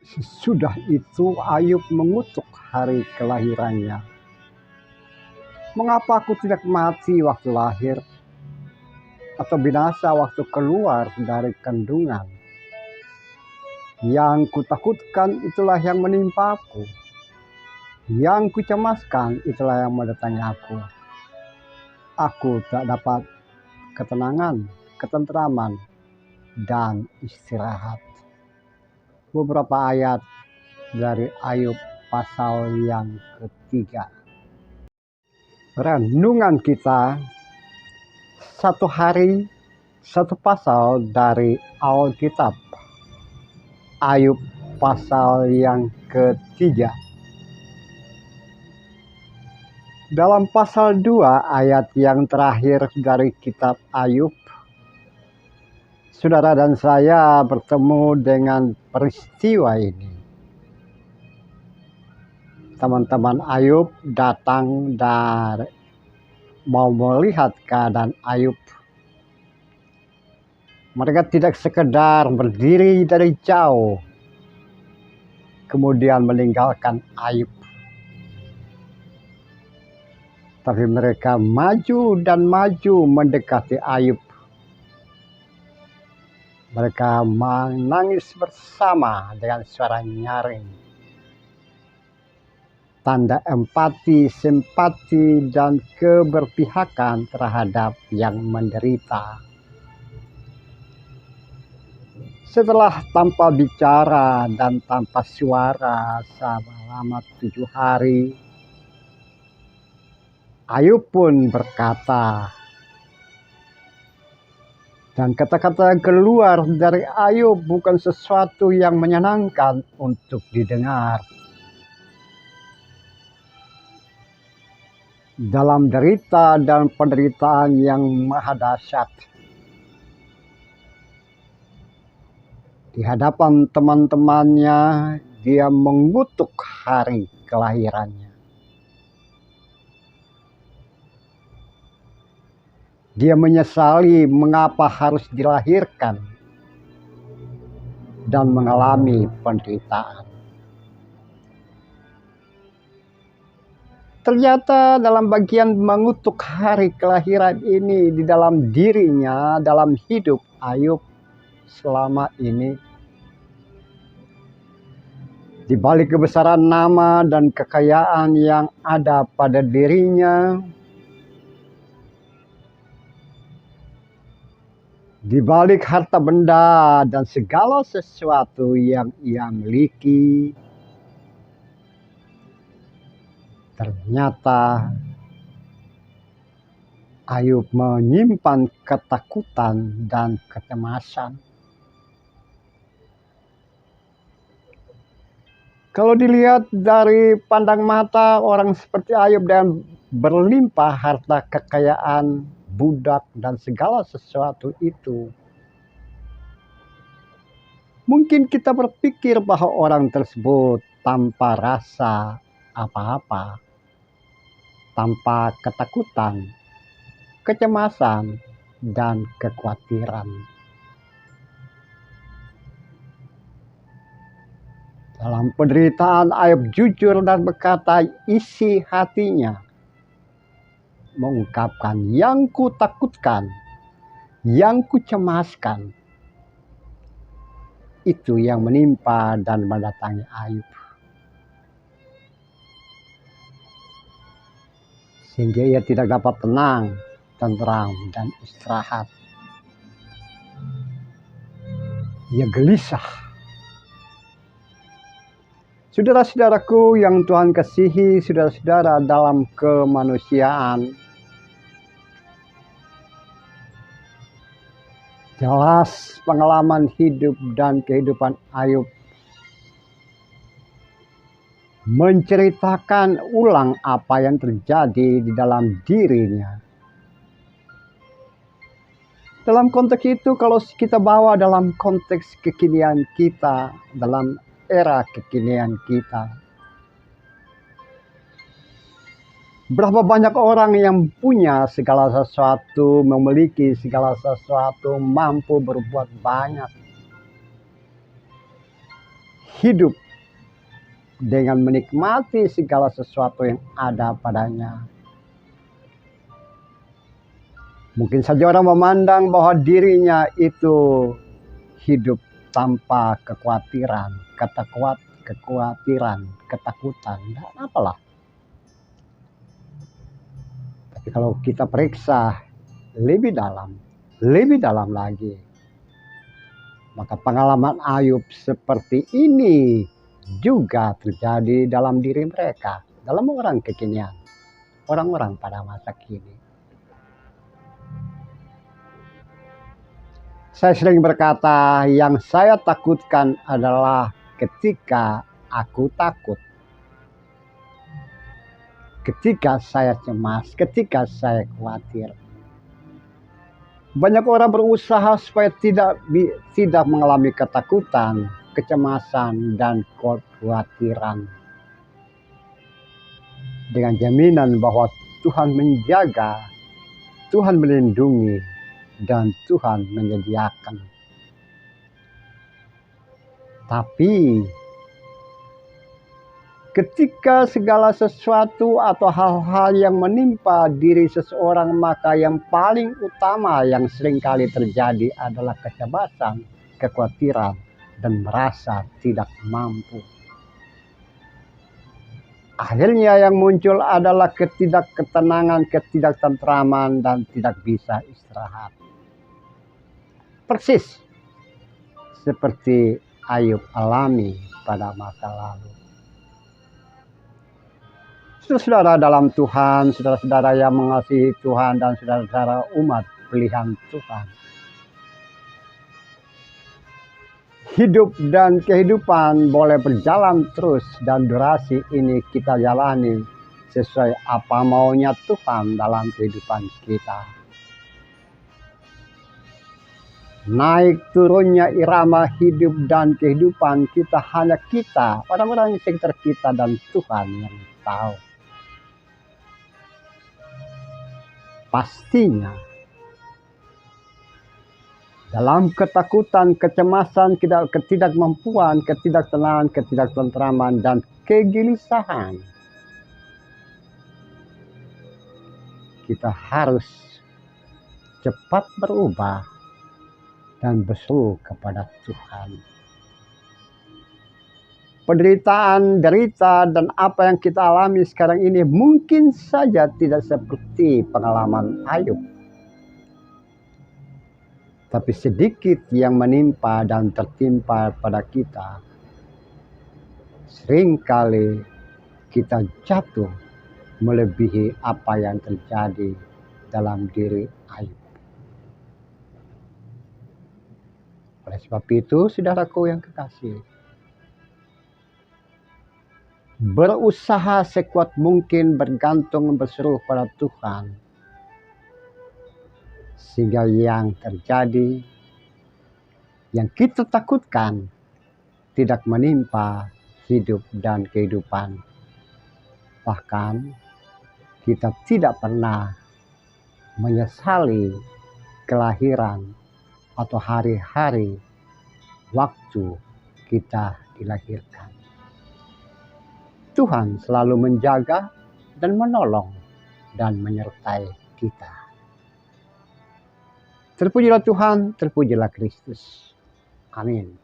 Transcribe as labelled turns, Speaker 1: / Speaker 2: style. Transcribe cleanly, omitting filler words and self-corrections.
Speaker 1: Sesudah itu Ayub mengutuk hari kelahirannya. Mengapa aku tidak mati waktu lahir, atau binasa waktu keluar dari kandungan? Yang kutakutkan itulah yang menimpa aku. Yang kucemaskan itulah yang mendatangi aku. Aku tak dapat ketenangan, ketentraman, dan istirahat. Beberapa ayat dari Ayub pasal yang ketiga. Renungan kita satu hari, satu pasal dari Alkitab. Ayub pasal yang ketiga. Dalam pasal 2 ayat yang terakhir dari kitab Ayub, saudara dan saya bertemu dengan peristiwa ini. Teman-teman Ayub datang dan mau melihat keadaan Ayub. Mereka tidak sekedar berdiri dari jauh, kemudian meninggalkan Ayub. Tapi mereka maju dan maju mendekati Ayub. Mereka menangis bersama dengan suara nyaring. Tanda empati, simpati, dan keberpihakan terhadap yang menderita. Setelah tanpa bicara dan tanpa suara selama 7 hari, Ayub pun berkata, dan kata-kata yang keluar dari Ayub bukan sesuatu yang menyenangkan untuk didengar. Dalam derita dan penderitaan yang maha dahsyat, di hadapan teman-temannya, dia mengutuk hari kelahirannya. Dia menyesali mengapa harus dilahirkan dan mengalami penderitaan. Ternyata dalam bagian mengutuk hari kelahiran ini, di dalam dirinya, dalam hidup Ayub selama ini, di balik kebesaran nama dan kekayaan yang ada pada dirinya, di balik harta benda dan segala sesuatu yang ia miliki, ternyata Ayub menyimpan ketakutan dan kecemasan. Kalau dilihat dari pandang mata orang seperti Ayub dan berlimpah harta kekayaan, budak, dan segala sesuatu itu, mungkin kita berpikir bahwa orang tersebut tanpa rasa apa-apa, tanpa ketakutan, kecemasan, dan kekhawatiran. Dalam penderitaan, Ayub jujur dan berkata isi hatinya, mengungkapkan yang kutakutkan, yang kucemaskan, itu yang menimpa dan mendatangi Ayub. Sehingga ia tidak dapat tenang, tentram, dan istirahat. Ia gelisah. Saudara-saudaraku yang Tuhan kasihi, saudara-saudara dalam kemanusiaan, jelas pengalaman hidup dan kehidupan Ayub menceritakan ulang apa yang terjadi di dalam dirinya. Dalam konteks itu, kalau kita bawa dalam konteks kekinian kita, dalam era kekinian kita, berapa banyak orang yang punya segala sesuatu, memiliki segala sesuatu, mampu berbuat banyak, hidup dengan menikmati segala sesuatu yang ada padanya. Mungkin saja orang memandang bahwa dirinya itu hidup tanpa kekhawatiran, ketakutan, dan apalah. Tapi kalau kita periksa lebih dalam lagi, maka pengalaman Ayub seperti ini juga terjadi dalam diri mereka, dalam orang kekinian, orang-orang pada masa kini. Saya sering berkata, yang saya takutkan adalah ketika aku takut, ketika saya cemas, ketika saya khawatir. Banyak orang berusaha supaya tidak mengalami ketakutan, kecemasan, dan kekhawatiran, dengan jaminan bahwa Tuhan menjaga, Tuhan melindungi, dan Tuhan menyediakan. Tapi ketika segala sesuatu atau hal-hal yang menimpa diri seseorang, maka yang paling utama yang seringkali terjadi adalah kecemasan, kekhawatiran, dan merasa tidak mampu. Akhirnya yang muncul adalah ketidaktenangan, ketidaktentraman, dan tidak bisa istirahat. Persis seperti Ayub alami pada masa lalu. Saudara-saudara dalam Tuhan, saudara-saudara yang mengasihi Tuhan, dan saudara-saudara umat pilihan Tuhan. Hidup dan kehidupan boleh berjalan terus, dan durasi ini kita jalani sesuai apa maunya Tuhan dalam kehidupan kita. Naik turunnya irama hidup dan kehidupan kita hanya kita, orang-orang sekitar kita, dan Tuhan yang tahu. Pastinya dalam ketakutan, kecemasan, ketidakmampuan, ketidaktenangan, ketidaktentraman, dan kegelisahan, kita harus cepat berubah dan berseru kepada Tuhan. Penderitaan, derita, dan apa yang kita alami sekarang ini mungkin saja tidak seperti pengalaman Ayub. Tapi sedikit yang menimpa dan tertimpa pada kita, seringkali kita jatuh melebihi apa yang terjadi dalam diri Ayub. Oleh sebab itu, saudaraku yang kekasih, berusaha sekuat mungkin bergantung berseru pada Tuhan, sehingga yang terjadi, yang kita takutkan, tidak menimpa hidup dan kehidupan. Bahkan kita tidak pernah menyesali kelahiran atau hari-hari waktu kita dilahirkan. Tuhan selalu menjaga dan menolong dan menyertai kita. Terpujilah Tuhan, terpujilah Kristus. Amin.